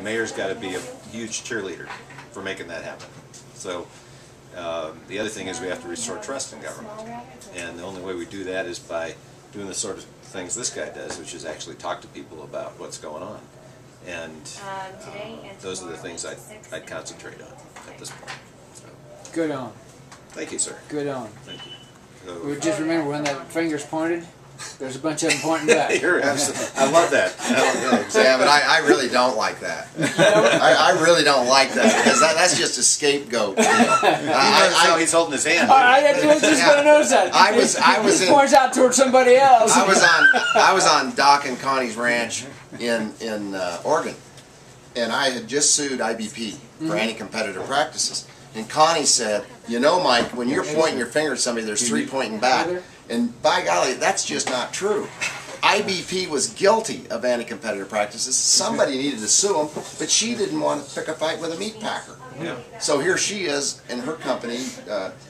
mayor's got to be a huge cheerleader for making that happen. So the other thing is we have to restore trust in government, and the only way we do that is by doing the sort of things this guy does, which is actually talk to people about what's going on. And those are the things I'd concentrate on at this point. So. Good on. Thank you, sir. Good on. Thank you. So, We just remember when that finger's pointed, there's a bunch of them pointing back. I love that. Yeah, but I really don't like that. I really don't like that because that's just a scapegoat. You know. He's holding his hand. I was just going to notice that. I was he points out towards somebody else. I was on Doc and Connie's ranch in Oregon, and I had just sued IBP for anti-competitive practices. And Connie said, "You know, Mike, when you're pointing your finger at somebody, there's three pointing back." And by golly, that's just not true. IBP was guilty of anti-competitive practices. Somebody needed to sue them, but she didn't want to pick a fight with a meat packer. Yeah. So here she is, and her company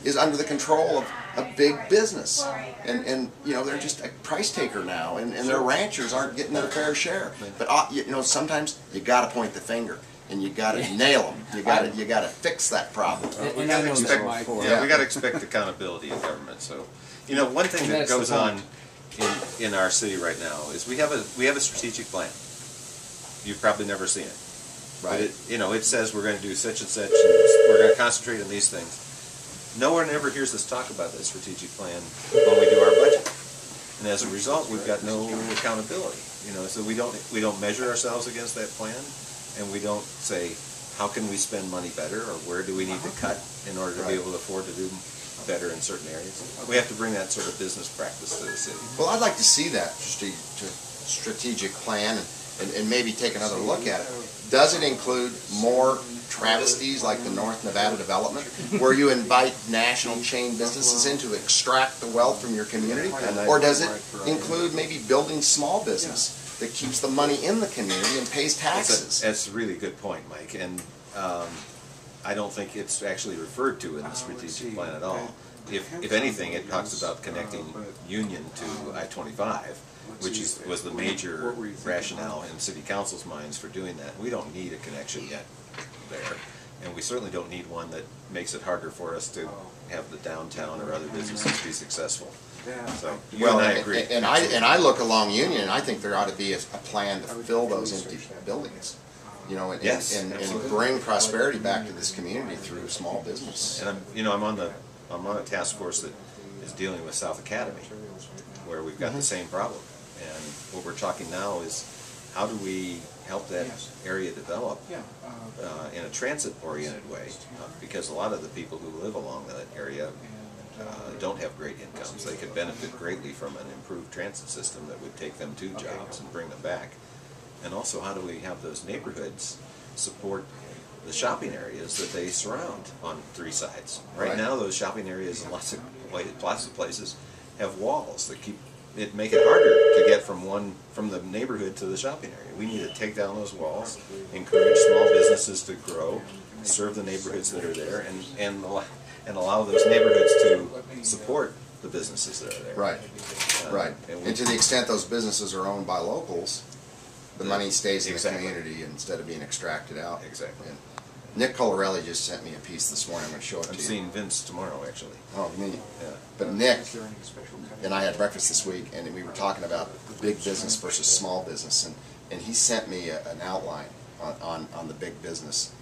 is under the control of a big business. And you know, they're just a price taker now, and their ranchers aren't getting their fair share. But you know, sometimes you got to point the finger. And you got to nail them. You got to fix that problem. We got to expect, we got to expect accountability in government. So, you know, one thing that goes on in our city right now is we have a strategic plan. You've probably never seen it, Right? But it says we're going to do such and such, and we're going to concentrate on these things. No one ever hears us talk about that strategic plan when we do our budget, and as a result, we've got no accountability. You know, so we don't measure ourselves against that plan. And we don't say, how can we spend money better, or where do we need to cut in order to be able to afford to do better in certain areas. We have to bring that sort of business practice to the city. Well, I'd like to see that strategic plan and maybe take another look at it. Does it include more travesties like the North Nevada development, where you invite national chain businesses in to extract the wealth from your community? Or does it include maybe building small business that keeps the money in the community and pays taxes? That's a really good point, Mike, and I don't think it's actually referred to in the strategic plan at all. If anything, it talks about connecting Union to I-25, which was the major rationale in City Council's minds for doing that. We don't need a connection yet there, and we certainly don't need one that makes it harder for us to have the downtown or other businesses be successful. So you and I agree. And I look along Union, and I think there ought to be a plan to fill those empty buildings, you know, and bring prosperity back to this community through small business. And I'm on a task force that is dealing with South Academy, where we've got the same problem. And what we're talking now is how do we help that area develop in a transit-oriented way, because a lot of the people who live along that area don't have great incomes. They could benefit greatly from an improved transit system that would take them to jobs and bring them back. And also, how do we have those neighborhoods support the shopping areas that they surround on three sides? Right now, those shopping areas in lots of places have walls that make it harder to get from the neighborhood to the shopping area. We need to take down those walls, encourage small businesses to grow, serve the neighborhoods that are there, and allow those neighborhoods to support the businesses that are there. Right, right. And to the extent those businesses are owned by locals, the money stays in the community instead of being extracted out. Exactly. And Nick Colarelli just sent me a piece this morning. I'm going to show it to you. I'm seeing Vince tomorrow, actually. Oh, me. Yeah. But Nick and I had breakfast this week, and we were talking about big business versus small business, and he sent me an outline on the big business,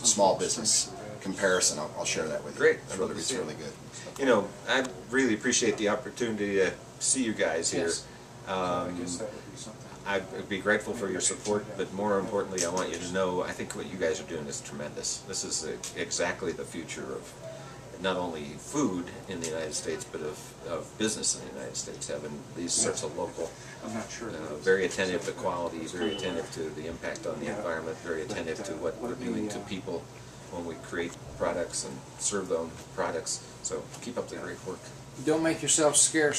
small business comparison. I'll share that with you. Great. It's really good. You know, I really appreciate the opportunity to see you guys here. I'd be grateful for your support, but more importantly, I want you to know I think what you guys are doing is tremendous. This is exactly the future of not only food in the United States, but of business in the United States, having these sorts of local, very attentive to quality, very attentive to the impact on the environment, very attentive to what we're doing to people when we create products and serve them products. So keep up the great work. Don't make yourself scarce.